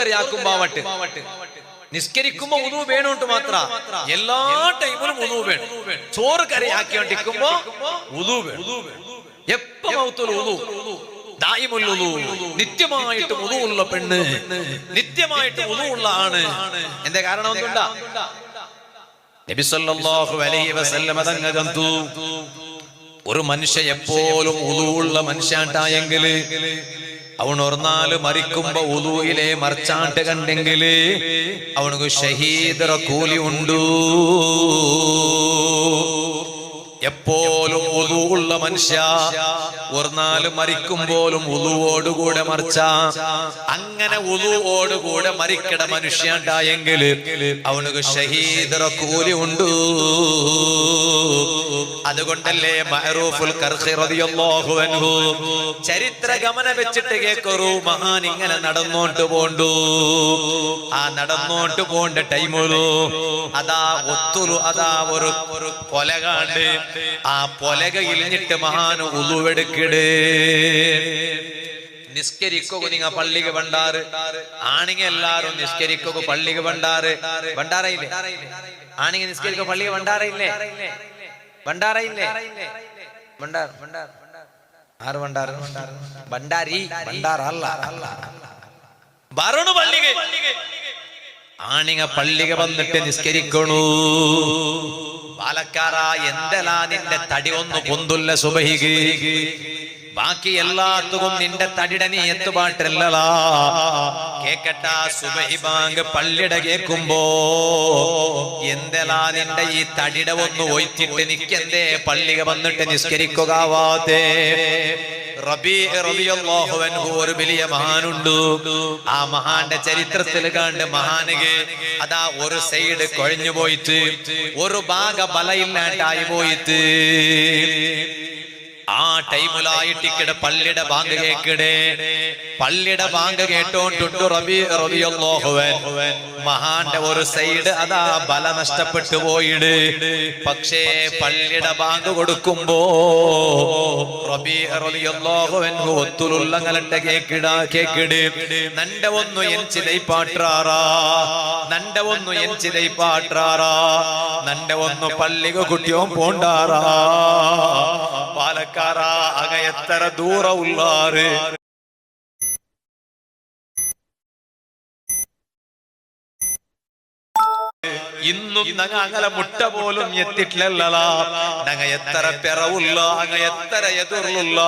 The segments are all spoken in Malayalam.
കറിയാക്കുമ്പോവട്ടെ നിസ്കരിക്കുമ്പോ ഉദു വേണോട്ട് മാത്ര എല്ലാ ടൈമിലും ഉദു വേണം. ചോറ് കറിയാക്കിക്കൊണ്ടിരിക്കുമ്പോ ഉദു വേണം. എപ്പോ ഉദു ദായിമുൽ ഉദു, നിത്യമായിട്ട് ഉദു ഉള്ള പെണ്ണ്, നിത്യമായിട്ട് ഉദു ഉള്ള ആണ്. എന്താ കാരണം ഒന്നുണ്ടാ? നബി സല്ലല്ലാഹു അലൈഹി വസല്ലം തങ്ങൾ കണ്ടു ഒരു മനുഷ്യ എപ്പോഴും ഉദു ഉള്ള മനുഷ്യണ്ടായെങ്കിൽ അവനൊർന്നാല് മരിക്കുമ്പോ ഉദുയിലെ മർച്ചാട്ട് കണ്ടെങ്കില് അവനക്ക് ഷഹീദറ കൂലി ഉണ്ടു. എപ്പോഴും ഉദു ഉള്ള മനുഷ്യ ഒർന്നാല് മരിക്കുമ്പോഴും ഉദുവോടുകൂടെ മർച്ച, അങ്ങനെ ഉദുവോടുകൂടെ മരിക്കട മനുഷ്യണ്ടായെങ്കിൽ അവനക്ക് ഷഹീദറ കൂലി ഉണ്ടു. അതുകൊണ്ടല്ലേ മഅറൂഫുൽ ഖർഖി റളിയല്ലാഹു അൻഹു ചരിത്ര ഗമന വെച്ചിട്ട് കേക്കറു, മഹാൻ ഇങ്ങനെ നടന്നോട്ട് പോണ്ടു. ആ നടന്നോട്ട് പോണ്ട ടൈമുലു അതാ ഒത്തുലു അതാ ഒരു കൊലകാണ്ട്. ആ പൊലക ഇലിഞ്ഞിട്ട് മഹാൻ ഉളുവെടുക്കിട്. നിസ്കരിക്കുക നിങ്ങ പള്ളിക്ക് ഭണ്ടാറ് ആണിങ്ങ എല്ലാരും നിസ്കരിക്കുക പള്ളിക്ക് ഭണ്ടാറ് ഭണ്ടാറയില്ലേ? ആണിങ്ങ നിസ്കരിക്കുക പള്ളിക്ക് ഭണ്ടാറയില്ലേ? ഭണ്ടാറയില്ലേ? ഭണ്ടാർ ഭണ്ടാർ ആറ് ഭണ്ടാറ് ഭണ്ടാരി ഭണ്ടാറല്ല ഭരണു പള്ളിക്ക് ആണിങ്ങ പള്ളിക വന്നിട്ട് നിസ്കരിക്കണു. പാലക്കാര എന്തെല്ലാ നിന്റെ തടി ഒന്ന് പൊന്തുല്ല സുബഹിക്ക്, ബാക്കി എല്ലാത്തും നിന്റെ തടിയുടെ നീ എത്തുപാട്ടല്ലലാ കേക്കട്ട. സുബഹി ബാങ്ക് പള്ളിയുടെ കേക്കുമ്പോ എന്തെല്ലാ നിന്റെ ഈ തടിയുടെ ഒന്ന് ഒയ്ത്തിട്ട് നിക്കെന്തേ പള്ളിക വന്നിട്ട് നിസ്കരിക്കുകാവാത്തേ? റബീ റളിയല്ലാഹു അൻഹു ഒരു വലിയ മഹാനുണ്ട്. ആ മഹാന്റെ ചരിത്രത്തിൽ കണ്ട് മഹാനുക്ക് അതാ ഒരു സൈഡ് കൊഴഞ്ഞു പോയിട്ട് ഒരു ഭാഗ ബലയില്ലാണ്ടായി പോയിട്ട് ആ ടൈമിലായിട്ടിക്കടെ പള്ളിയുടെ ബാങ്ക് കേക്കടേ. പള്ളിയുടെ ബാങ്ക് കേട്ടോണ്ടുണ്ട് റബീ റളിയല്ലാഹു അൻഹു മഹാന്റെ ഒരു സൈഡ് അതാ ബല നഷ്ടപ്പെട്ടു പോയിട്. പക്ഷേ പള്ളിയുടെ ബാങ്ക് കൊടുക്കുമ്പോ റബീ റളിയല്ലാഹു അൻഹു ഒത്തുലുള്ള കലണ്ട കേക്കിട് നന്റെ ഒന്ന് എൻചിതൈ പാട്രാറാ, നന്റെ ഒന്ന് എൻചിതൈ പാട്രാറാ, നന്റെ ഒന്ന് പള്ളിക കുട്ടിയോ പോണ്ടാറാ. പാലക്കാര അക എത്ര ദൂര ഉള്ളാറ് ഇന്നും ഞങ്ങ അങ്ങനെ മുട്ട പോലും എത്തിട്ടില്ലല്ലാ. ഞങ്ങ എത്ര പിറവുള്ള അങ്ങ എത്ര എതിർലുള്ള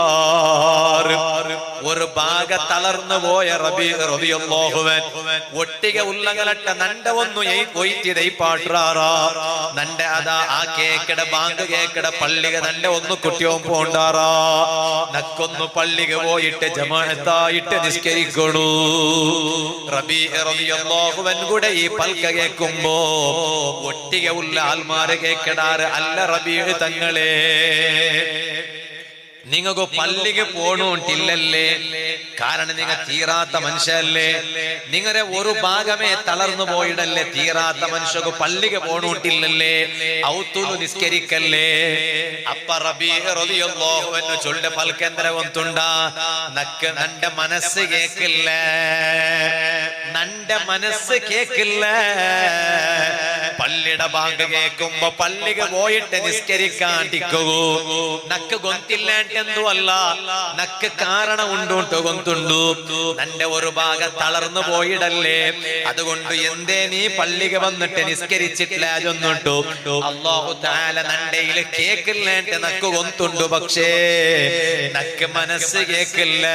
ഒരു ഭാഗ തളർന്നു പോയ റബീ റളിയല്ലാഹു അൻഹു ഒട്ടിക ഉള്ളകലട്ട നന്റെ ഒന്ന് ഒയ്ത്തിതൈ പാട്രാറാ. നന്റെ അതാ ആ കേക്കട ബാങ്ക് കേക്കട പള്ളിക നന്റെ ഒന്ന് കുട്ടിയോ പോണ്ടാറാ. നക്കൊന്ന് പള്ളിക പോയിട്ട് ജമാഅത്തായിട്ട് നിസ്കരിക്കണു. റബീ റളിയല്ലാഹു അൻഹുടെ ഈ പൽക കേക്കുമ്പോ ഒട്ടിക ഉള്ള ആൽമാര് കേക്കടാറ്, അല്ല റബീ തങ്ങളെ നിങ്ങൾക്ക് പള്ളിക്ക് പോണോണ്ടില്ലല്ലേ? കാരണം നിങ്ങൾ തീരാത്ത മനുഷ്യല്ലേ, നിങ്ങളുടെ ഒരു ഭാഗമേ തളർന്നു പോയിടല്ലേ. തീരാത്ത മനുഷ്യക്ക് പള്ളിക്ക് പോണോണ്ടില്ലല്ലേ, ഔത്തുലു നിസ്കരിക്കല്ലേ. അപ്പ റബീ റളിയല്ലാഹു അൻഹു ചൊല്ലുന്ന പൽക്കെന്തര ഒന്നുണ്ടാ? നക്ക് നന്റെ മനസ്സ് കേക്കില്ല, നന്റെ മനസ്സ് കേക്കില്ല. പള്ളിയുടെ ബാങ്ക് കേൾക്കുമ്പോ പള്ളിക പോയിട്ട് നിസ്കരിക്കാണ്ടിക്കൂ. നക്ക് ഗൊന്തില്ലാണ്ടെന്തു അല്ല, നക്ക് കാരണം ഉണ്ടോട്ടോ ഗൊന്തുണ്ടു. നന്റെ ഒരു ഭാഗം തളർന്നു പോയിടല്ലേ, അതുകൊണ്ട് എന്തേ നീ പള്ളിക വന്നിട്ട് നിസ്കരിച്ചിട്ടില്ല ചൊന്നിട്ടു. അല്ലാഹു തആല നന്റെയിൽ കേക്കില്ലാണ്ട് നക്ക് ഗൊന്തുണ്ടു, പക്ഷേ നക്ക് മനസ്സ് കേക്കില്ല.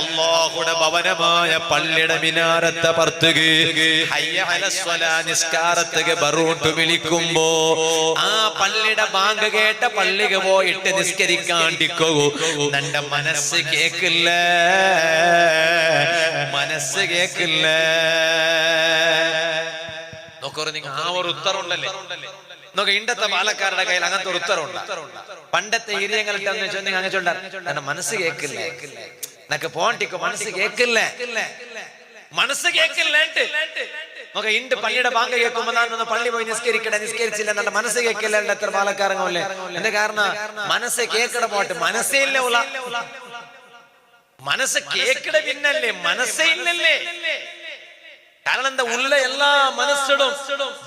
അല്ലാഹുടെ ഭവനമായ പള്ളിയുടെ മിനാരത്തെ പർത്തുക ഹയ്യ അലസ്വലാ നിസ്കാരത്തുക ബറൂട്ട് വിളിക്കുമ്പോ ആ പള്ളിയുടെ ബാങ്ക് കേട്ട പള്ളിക പോയിട്ട് നിസ്കരിക്കാണ്ടിക്കൂ. നന്റെ മനസ്സ് കേക്കില്ല, മനസ്സ് കേക്കില്ല. നോക്കൂ, നിങ്ങൾ ആ ഒരു ഉത്തരവുണ്ടല്ലേ നോക്ക. ഇണ്ടത്തെ പാലക്കാരുടെ കയ്യിൽ അങ്ങനത്തെ ഒരു ഉത്തരവുണ്ട്. പണ്ടത്തെ ഹിരിയങ്ങളുടെ അങ്ങനെ ചൊല്ലാൻ എന്റെ മനസ്സ് കേക്കില്ല, നക്ക് പോണ്ടിക്കോ മനസ്സ് കേക്കില്ല, മനസ്സ് കേക്കില്ല. നോക്ക ഇണ്ട് പള്ളിയുടെ ബാങ്ക് കേൾക്കുമ്പോ ഞാനൊന്ന് പള്ളി പോയി നിസ്കരിക്കട്ടെ, നിസ്കരിച്ചില്ല എന്നെ മനസ്സ് കേക്കില്ല. എത്ര പാലക്കാരങ്ങല്ലേ? എന്റെ കാരണം മനസ്സ് കേക്കട പോട്ട് മനസ്സേ ഇല്ല. മനസ്സ് കേക്കട പിന്നല്ലേ, മനസ്സേ ഇല്ലല്ലേ. കാരണം എന്താ, ഉള്ള എല്ലാ മനസ്സിടും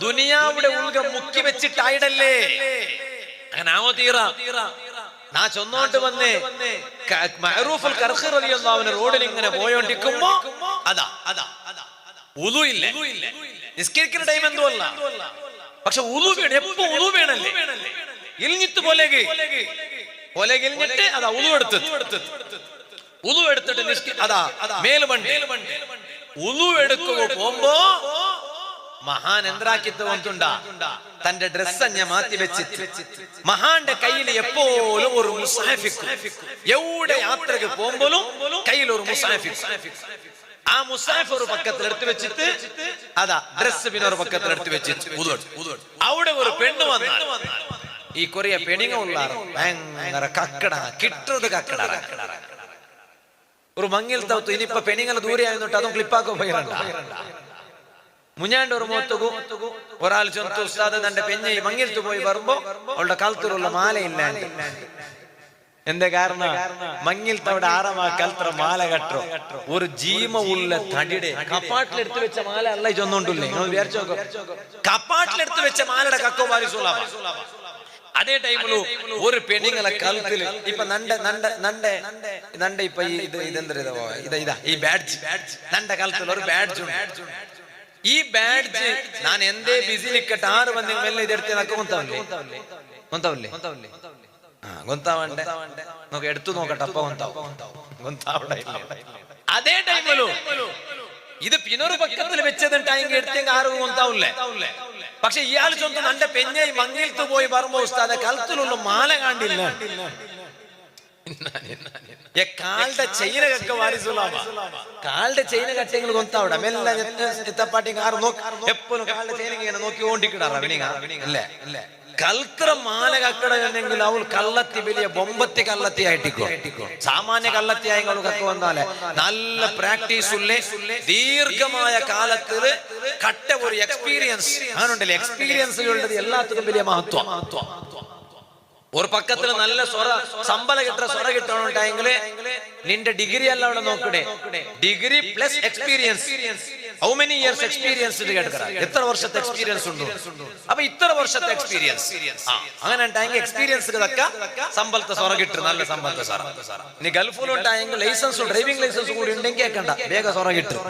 ദുനിയാവിടെ ഉൾഗ മുക്കി വെച്ചിട്ടായിടല്ലേ. അങ്ങനെ ആവോ തീറ. നാ ചൊന്നോട്ട് വന്ന് മഅറൂഫുൽ കർഖി റളിയല്ലാഹു അൻഹു റോഡിൽ ഇങ്ങനെ പോയോണ്ടിരിക്കുമ്പോ ഉളു ഇല്ല. നിസ്കരിക്കുന്ന ടൈം എന്തോ അല്ല, പക്ഷെ ഉളു വേണം. എപ്പോ ഉളു വേണല്ലേ. ഇൽഞ്ഞിട്ട് കൊലകി ഇൽഞ്ഞിട്ട് അതാ ഉളു എടുത്തിട്ട് അതാ മേലുമണ്ടി ഉളു എടുക്കുക പോകുമ്പോ മഹാൻ എന്താക്കിത്ത് വന്നിട്ടുണ്ട, തന്റെ ഡ്രസ്സ് അഞ്ഞ മാറ്റി വെച്ചിട്ട് മഹാന്റെ കയ്യിൽ എപ്പോഴും ഒരു മുസാഫിക്. എവിടെ യാത്രക്ക് പോകുമ്പോഴും കയ്യിൽ ഒരു മുസാഫിക്. ആ മുസാഫ് ഒരു പക്കത്തിൽ എടുത്ത് വെച്ചിട്ട് അതാ ഡ്രസ്സ് പിന്നെ ഒരു പക്കത്തിൽ എടുത്ത് വെച്ചിട്ട് അവിടെ ഒരു പെണ്ണ് വന്നാൽ ഈ കൊറിയ പെണിങ്ങുള്ള ഭയങ്കര കക്കട കിട്ടത് കക്കട ഒരു മങ്ങിൽ തവത്തു. ഇനിയിപ്പൊ പെണിങ്ങളെ ദൂരെ ആയിരുന്നിട്ട് അതും ക്ലിപ്പാക്കോ പോയിരണ്ട. മുഞ്ഞാണ്ട് ഒരു മോത്തുകു ഒരാൾ ചൊന്തു ഉസ്താദ് തന്റെ പെഞ്ഞ ഈ മങ്ങിൽത്തു പോയി വരുമ്പോ അവളുടെ കാലത്തിലുള്ള മാലയില്ലാണ്ട്. എന്റെ കാരണം മങ്ങിൽത്തവിടെ ആറമാ കൽത്ര മാല കട്ടോ ഒരു ജീമ ഉള്ള തടിയുടെ കപ്പാട്ടിലെടുത്ത് വെച്ച മാല അല്ല ചൊന്നോണ്ടില്ലേ. നിങ്ങൾ വിചാരിച്ചോ, കപ്പാട്ടിലെടുത്ത് വെച്ച മാലയുടെ കക്കോ പാലിസോള. അതേ ടൈമിലു ഒരു പെണ്ണുങ്ങളെ കഴുത്തില് ഇപ്പൊ നണ്ട ഇപ്പൊ ഇതെന്താ ഈ ബാഡ്ജ് നന്റെ കഴുത്തിൽ ഒരു ബാഡ്ജ് ഉണ്ട്. ഈ ബാഡ്ജ് ഞാൻ എന്തേ ബിസി നിക്കട്ടെ ആറ് വന്ന് മെല്ലെ ഇതെടുത്ത് നക്ക് ഗൊന്താവില്ലേ ഗൊന്താവണ്ടേ നോക്ക എടുത്തു നോക്കട്ടെ അപ്പൊ ഗൊന്താവണ്ടേ. അതേ ടൈമിലു ഇത് പിന്നൊരു പക്കത്തിൽ വെച്ചതുണ്ടായെങ്കിൽ എടുത്തെങ്കിൽ ആരും ഗൊന്താവില്ലേ. പക്ഷെ ഇയാൾ ചൊന്നു നന്റെ പെഞ്ഞായി മങ്ങിൽത്ത് പോയി വരുമ്പോ ഉസ്താദെ കഴുത്തിലുള്ള മാല കാണ്ടില്ല. കാളുടെ ചെയിനൊക്കെ വാരിസുലാമ കാളുടെ ചെയിന കട്ടെങ്കിൽ കൊന്താവിട മെല്ലെ എത്തപ്പാട്ടി കാറ് നോക്കി എപ്പോഴും കാളുടെ ചെയിന ഇങ്ങനെ നോക്കിക്കൊണ്ടിരിക്കണല്ലേ. കൽത്ര മാല കക്കടന്നെങ്കിൽ അവൾ കള്ളത്തി വലിയ ബൊമ്പത്തി കള്ളത്തി ആയിട്ടിക്കോ. സാമാന്യ കള്ളത്തി ആയി കക്ക വന്നാലേ നല്ല പ്രാക്ടീസ് ഉള്ളേ ദീർഘമായ കാലത്തില് കട്ട ഒരു എക്സ്പീരിയൻസ് ആണുണ്ടല്ലേ. എക്സ്പീരിയൻസുകളുടെ എല്ലാത്തിനും വലിയ മഹത്വം. ഒരു പക്കത്തിൽ നല്ല സ്വറ സമ്പല കിട്ട സ്വറ കിട്ടണമെങ്കിൽ നിന്റെ ഡിഗ്രി അല്ല അവിടെ നോക്കണേ. Degree plus experience. How many years experience കേൾക്കറ, എത്ര വർഷത്തെ എക്സ്പീരിയൻസ് ഉണ്ടോ. അപ്പൊ ഇത്ര വർഷത്തെ എക്സ്പീരിയൻസ് അങ്ങനെ ഉണ്ടായെങ്കിൽ എക്സ്പീരിയൻസ് തക്ക സമ്പലത്തെ സ്വറ കിട്ടും. നല്ല സമ്പലത്തെ സ്വറ. ഇനി ഗൾഫിലുണ്ടായെങ്കിൽ ലൈസൻസ് ഡ്രൈവിംഗ് ലൈസൻസ് കൂടി ഉണ്ടെങ്കിൽ കേൾക്കണ്ട, വേഗം സ്വറ കിട്ടും.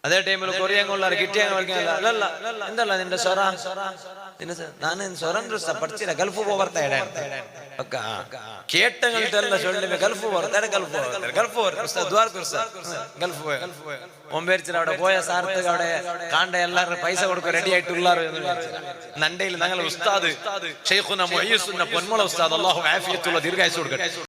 അതേ ടൈമിൽ കൊറിയങ്ങുള്ള കിട്ടിയ എന്തല്ല നിന്റെ സ്വറ ನಾನು ಸ್ವರಂದ್ರ ಪಡ್ತೀರ ಗಲ್ಫು ಬರ್ತಾ ಇಡ ಕೇಟಗಳ್ದೆಲ್ಲ ಸೊಳ್ಳೆ ಗಲ್ಫು ಬರ್ತಾರೆ ಗಲ್ಫು ದ್ವಾರ ಗಲ್ಫು ഒമ്പേരിച്ചിട്ട് അവിടെ പോയ സാർത്ത് അവിടെ കാണ്ട എല്ലാവരും പൈസ കൊടുക്കുക റെഡി ആയിട്ട് ഉള്ളാറ് നണ്ടയിൽ ഞങ്ങൾ ഉസ്താദ് ഷെയ്ഖുന മുഈസുന്ന പൊന്മുള ഉസ്താദ് അല്ലാഹു ആഫിയത്തുള്ള ദീർഘായുസ്സ് കൊടുക്കട്ടെ.